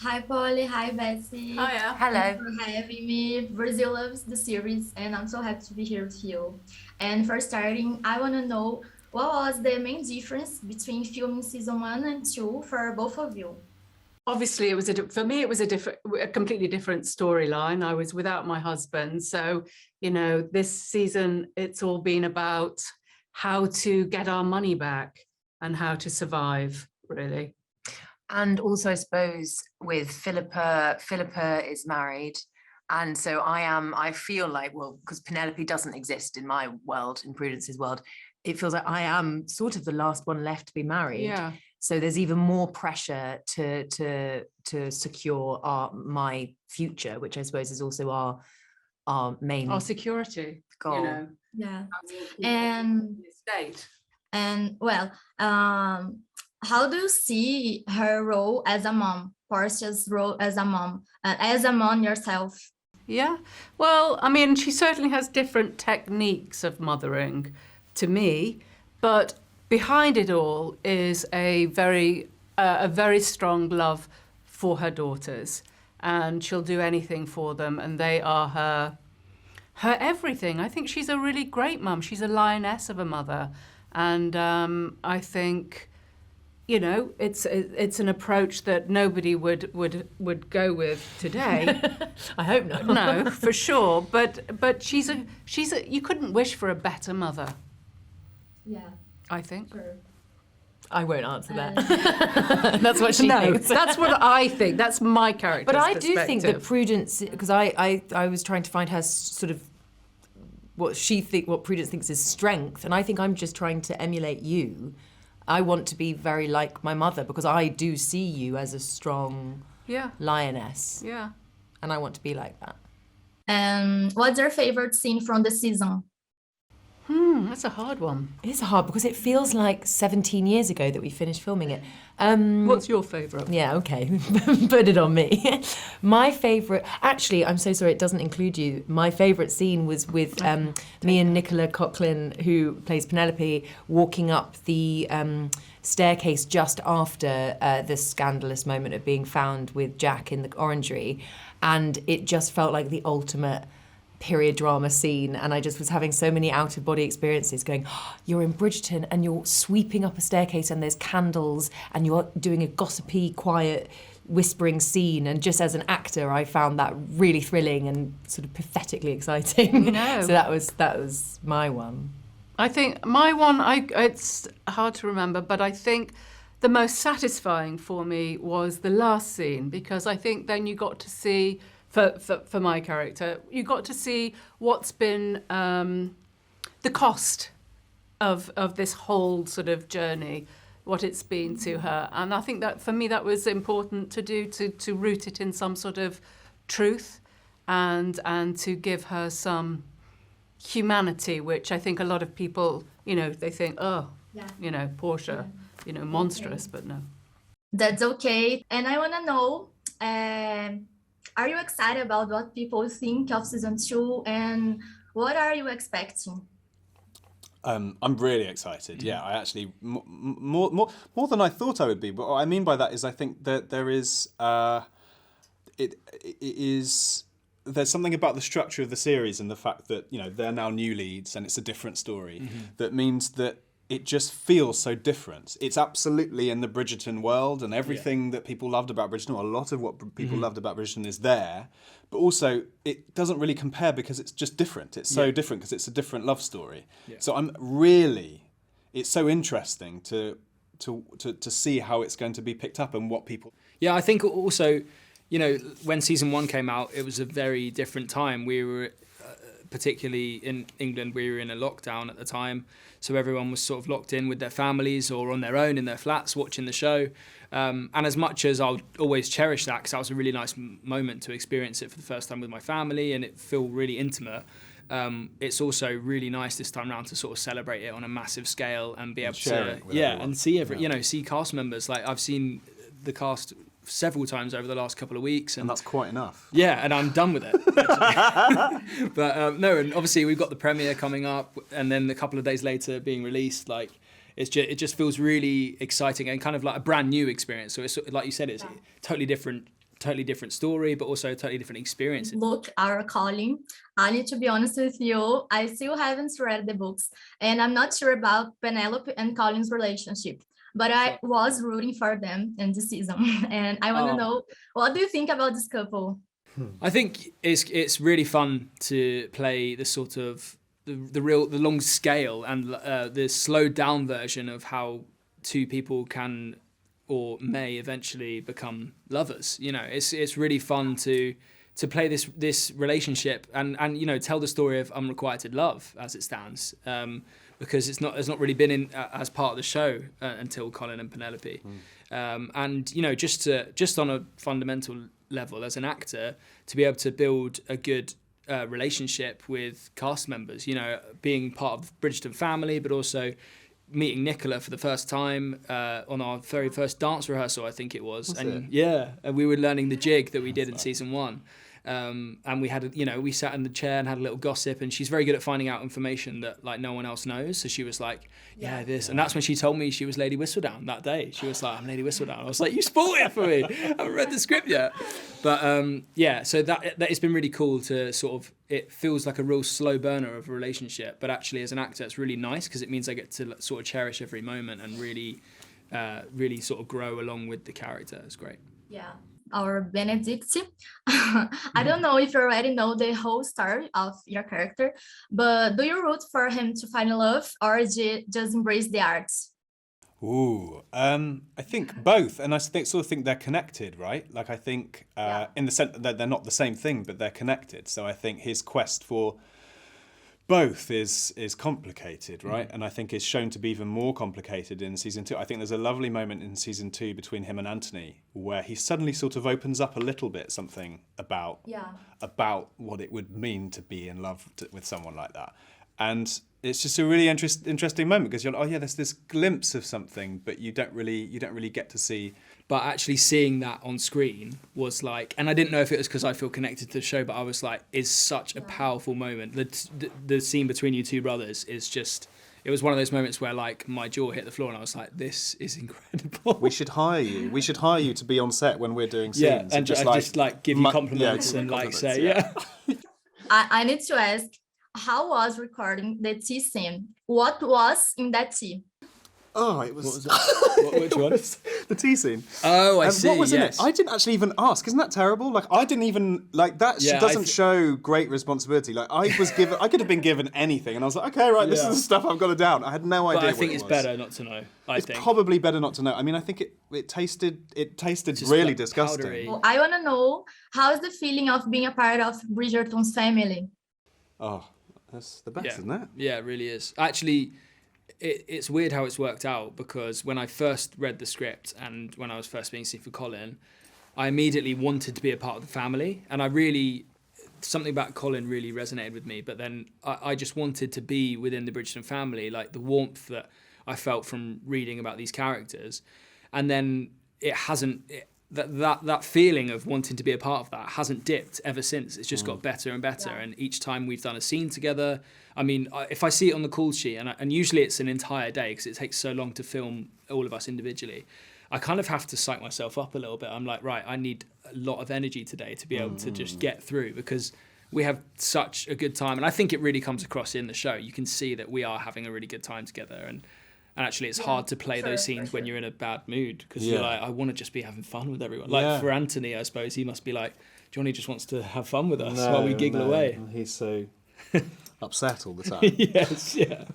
Hi Polly, hi Bessie. Hiya. Thanks Hello. for having me. Brazil loves the series, and I'm so happy to be here with you. And for starting, I want to know what was the main difference between filming season one and two for both of you? Obviously, for me. It was a completely different storyline. I was without my husband, so this season it's all been about how to get our money back and how to survive. Really, And also, I suppose with Philippa is married. And so I feel like, well, because Penelope doesn't exist in my world, in Prudence's world, it feels like I am sort of the last one left to be married. yeah. So there's even more pressure to secure my future, which I suppose is also our main Our security, goal. Yeah. And And the estate. and well, how do you see her role as a mom? Portia's role as a mom yourself? Yeah. Well, I mean, she certainly has different techniques of mothering to me, but behind it all is a very strong love for her daughters, and she'll do anything for them, and they are her everything. I think she's a really great mum. She's a lioness of a mother, and I think it's an approach that nobody would go with today. I hope not. No, for sure. But she's a you couldn't wish for a better mother, Yeah, I think. sure. I won't answer that. And That's what she No, thinks. that's what I think. That's my character. But I do think that Prudence, because I was trying to find her sort of what Prudence thinks is strength, and I think I'm just trying to emulate you. I want to be very like my mother because I do see you as a strong Yeah, lioness, yeah. and I want to be like that. And what's your favorite scene from the season? That's a hard one. It is hard because it feels like 17 years ago that we finished filming it. What's your favourite? Yeah, okay. Put it on me. My favourite, actually, I'm so sorry, it doesn't include you. My favourite scene was with me and Nicola Coughlan, who plays Penelope, walking up the staircase just after the scandalous moment of being found with Jack in the orangery. And it just felt like the ultimate period drama scene, and I just was having so many out-of-body experiences going, oh, you're in Bridgerton and you're sweeping up a staircase and there's candles and you're doing a gossipy, quiet, whispering scene, and just as an actor I found that really thrilling and sort of pathetically exciting. No. So that was my one. I think my one, it's hard to remember, but I think the most satisfying for me was the last scene, because I think then you got to see, for my character, you got to see what's been the cost of this whole sort of journey, what it's been to her. And I think that for me that was important to do, to root it in some sort of truth and to give her some humanity, which I think a lot of people, they think, oh, Yeah. Portia, monstrous, but no. That's okay. And I want to know, are you excited about what people think of season two, and what are you expecting? I'm really excited. Yeah, I actually more than I thought I would be. But what I mean by that is I think that there is it is there's something about the structure of the series and the fact that they're now new leads and it's a different story that means that it just feels so different. It's absolutely in the Bridgerton world, and everything that people loved about Bridgerton, or a lot of what people loved about Bridgerton, is there. But also, it doesn't really compare because it's just different. It's so different because it's a different love story. Yeah. So it's so interesting to see how it's going to be picked up and what people. Yeah, I think also, when season one came out, it was a very different time. We were, particularly in England, we were in a lockdown at the time. So everyone was sort of locked in with their families or on their own in their flats watching the show. And as much as I'll always cherish that, because that was a really nice moment to experience it for the first time with my family and it feel really intimate, it's also really nice this time around to sort of celebrate it on a massive scale and be able to everyone. and see see cast members. Like I've seen the cast several times over the last couple of weeks, And that's quite enough. yeah, and I'm done with it. But no, and obviously we've got the premiere coming up, and then a couple of days later being released. Like it just feels really exciting and kind of like a brand new experience. So it's like you said, it's totally different totally different story, but also a totally different experience. Look, our Colin, I need to be honest with you, I still haven't read the books, and I'm not sure about Penelope and Colin's relationship, but I was rooting for them in this season, and I want to know, what do you think about this couple? I think it's really fun to play the sort of the long scale and the slowed down version of how two people can or may eventually become lovers. You know, it's really fun to play this relationship and you know, tell the story of unrequited love as it stands, because it's not really been in as part of the show until Colin and Penelope. And you know, just on a fundamental level as an actor, to be able to build a good relationship with cast members, you know, being part of the Bridgerton family, but also meeting Nicola for the first time on our very first dance rehearsal, I think it was. Yeah, and we were learning the jig that we did in season 1. And we had, you know, we sat in the chair and had a little gossip, and she's very good at finding out information that like no one else knows. So she was like, and that's when she told me she was Lady Whistledown that day. She was like, I'm Lady Whistledown. I was like, you spoiled it for me. I haven't read the script yet. But so that it's been really cool to sort of, it feels like a real slow burner of a relationship, but actually as an actor it's really nice because it means I get to sort of cherish every moment and really sort of grow along with the character. It's great. Yeah. Our Benedict. I don't know if you already know the whole story of your character, but do you root for him to find love or just embrace the arts? Ooh, I think both, and I sort of think they're connected, right? Like I think in the sense that they're not the same thing, but they're connected. So I think his quest for both is complicated, right? And I think it's shown to be even more complicated in season 2. I think there's a lovely moment in season 2 between him and Anthony where he suddenly sort of opens up a little bit something about what it would mean to be in love with someone like that. And it's just a really interesting moment because you're like, there's this glimpse of something, but you don't really get to see. But actually seeing that on screen was like, and I didn't know if it was because I feel connected to the show, but I was like, it's such a powerful moment. The scene between you two brothers is just, it was one of those moments where like my jaw hit the floor and I was like, this is incredible. We should hire you. We should hire you to be on set when we're doing scenes. And just give you compliments and like say, I need to ask, how was recording the tea scene? What was in that tea? Oh, it was. Which one? The tea scene. Oh, I see. What was in it? I didn't actually even ask. Isn't that terrible? Like, I didn't even that. Doesn't show great responsibility. Like, I could have been given anything, and I was like, okay, right, this is the stuff I've got to down. I had no idea. But I think it's better not to know. It's probably better not to know. I mean, I think it tasted really like disgusting. Powdery. Well, I want to know, how is the feeling of being a part of Bridgerton's family? Oh, that's the best, isn't it? Yeah, it really is. Actually, it's weird how it's worked out because when I first read the script and when I was first being seen for Colin, I immediately wanted to be a part of the family, and something about Colin really resonated with me. But then I just wanted to be within the Bridgerton family, like the warmth that I felt from reading about these characters, and then it hasn't. That feeling of wanting to be a part of that hasn't dipped ever since. It's just got better and better. And each time we've done a scene together, I mean, if I see it on the call sheet, and usually it's an entire day because it takes so long to film all of us individually, I kind of have to psych myself up a little bit. I'm like, right, I need a lot of energy today to be able to just get through because we have such a good time. And I think it really comes across in the show. You can see that we are having a really good time together. And actually, it's hard to play those scenes when you're in a bad mood because you're like, I want to just be having fun with everyone. Like for Anthony, I suppose he must be like, Johnny just wants to have fun with us while we giggle away. He's so upset all the time. Yes, yeah.